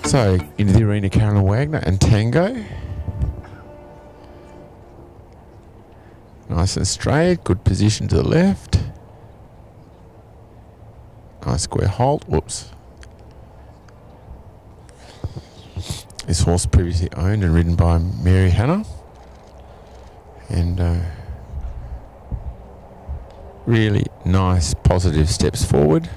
So, into the arena, Wagner and Tango. Nice and straight, good position to the left. Nice square halt, whoops. This horse previously owned and ridden by Mary Hannah. And really nice positive steps forward.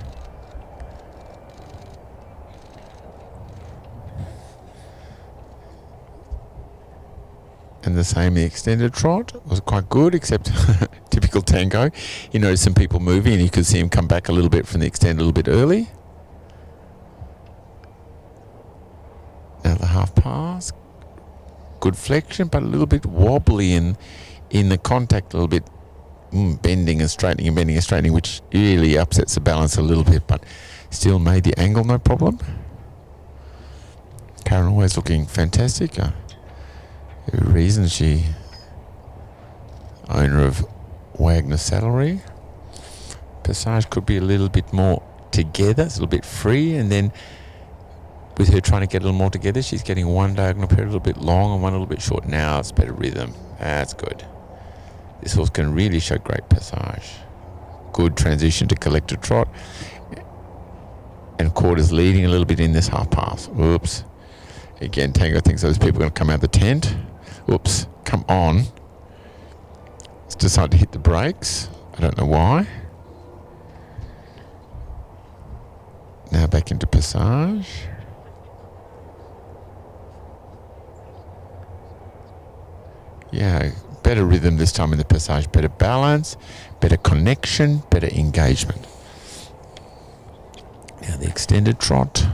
And the same, the extended trot was quite good, except typical Tango. You noticed some people moving and you could see him come back a little bit from the extend a little bit early. Now the half pass. Good flexion, but a little bit wobbly in the contact, a little bit bending and straightening, which really upsets the balance a little bit, but still made the angle no problem. Karen always looking fantastic. Every reason she, owner of Wagner Saddlery. Passage could be a little bit more together, it's a little bit free, and then with her trying to get a little more together, she's getting one diagonal pair a little bit long and one a little bit short. Now it's better rhythm. That's good. This horse can really show great passage. Good transition to collected trot. And quarters leading a little bit in this half pass. Oops. Again, Tango thinks those people are going to come out the tent. Oops, come on. It's decided to hit the brakes. I don't know why. Now back into passage. Yeah, better rhythm this time in the passage. Better balance, better connection, better engagement. Now the extended trot.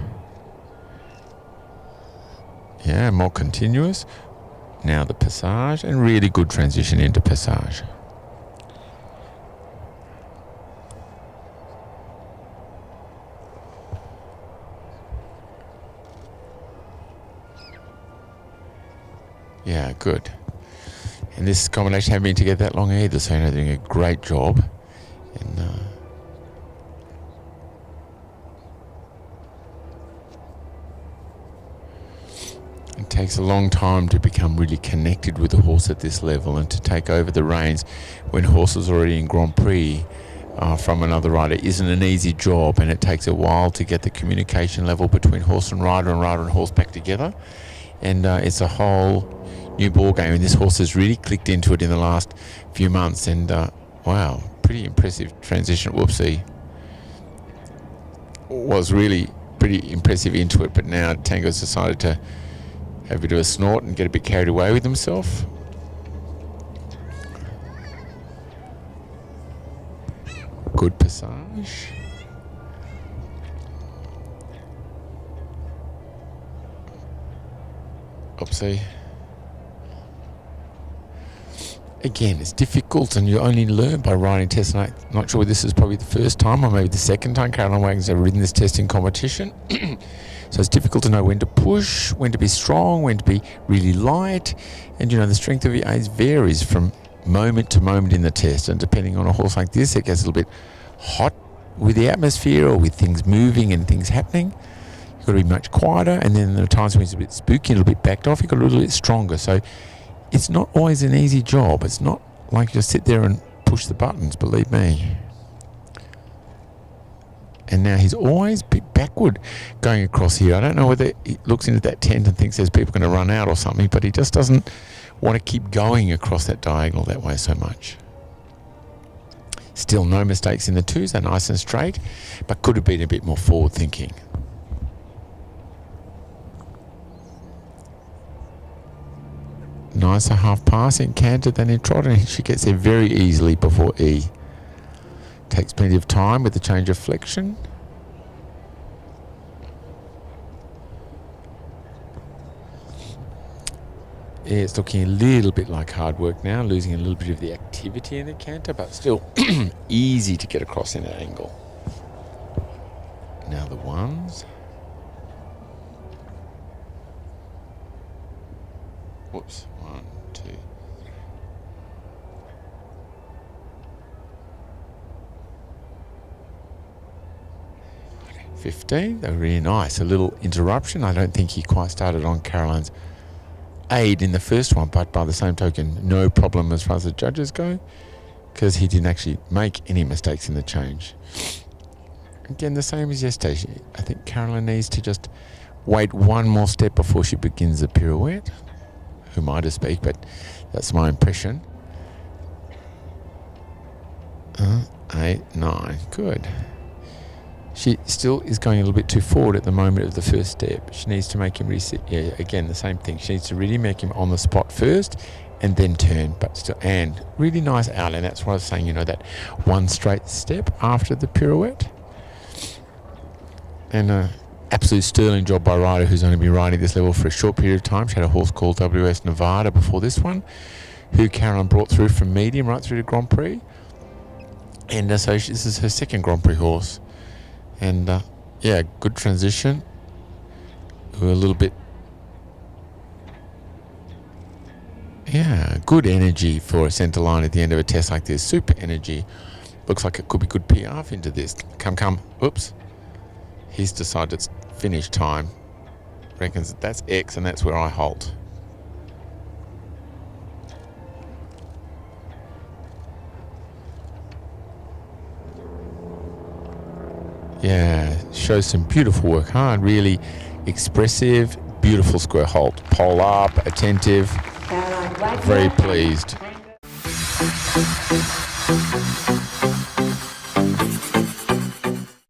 Yeah, more continuous. Now the passage, and really good transition into passage. Yeah, good. And this combination haven't been together that long either, so they're doing a great job. And it takes a long time to become really connected with a horse at this level and to take over the reins when horses are already in Grand Prix from another rider isn't an easy job, and it takes a while to get the communication level between horse and rider and horse back together. And it's a whole new ball game, and this horse has really clicked into it in the last few months. And wow, pretty impressive transition. Whoopsie, was really pretty impressive into it, but now Tango's decided to have a bit of a snort and get a bit carried away with himself. Good passage. Oopsie. Again, it's difficult, and you only learn by riding tests. And I'm not sure whether this is probably the first time or maybe the second time Caroline Wagner's ever ridden this test in competition. So it's difficult to know when to push, when to be strong, when to be really light. And, you know, the strength of your aids varies from moment to moment in the test. And depending on a horse like this, it gets a little bit hot with the atmosphere or with things moving and things happening. You've got to be much quieter. And then there are times when it's a bit spooky, a little bit backed off, you've got a little bit stronger. So it's not always an easy job. It's not like you just sit there and push the buttons, believe me. And now he's always a bit backward going across here. I don't know whether he looks into that tent and thinks there's people going to run out or something, but he just doesn't want to keep going across that diagonal that way so much. Still no mistakes in the twos. They're nice and straight, but could have been a bit more forward thinking. Nicer half pass in canter than in trot, and she gets there very easily before E. Takes plenty of time with the change of flexion. Yeah, it's looking a little bit like hard work now, losing a little bit of the activity in the canter, but still easy to get across in an angle. Now the ones. Whoops, 1, 2. 15. They were really nice. A little interruption. I don't think he quite started on Caroline's aid in the first one, but by the same token, no problem as far as the judges go, because he didn't actually make any mistakes in the change. Again, the same as yesterday. I think Caroline needs to just wait one more step before she begins the pirouette. Who am I to speak, but that's my impression. 8, 9, good. She still is going a little bit too forward at the moment of the first step. She needs to make him reset. Yeah, again, the same thing. She needs to really make him on the spot first and then turn, but still, and really nice outline. That's what I was saying, that one straight step after the pirouette. And absolute sterling job by rider who's only been riding this level for a short period of time. She had a horse called WS Nevada before this one, who Caroline brought through from medium right through to Grand Prix. And so this is her second Grand Prix horse. And good transition. A little bit, good energy for a centre line at the end of a test like this. Super energy. Looks like it could be good PR into this. Come. Oops. He's decided it's finish time. Reckons that's X and that's where I halt. Yeah, shows some beautiful work, huh? Really expressive, beautiful square halt. Pole up, attentive, very pleased.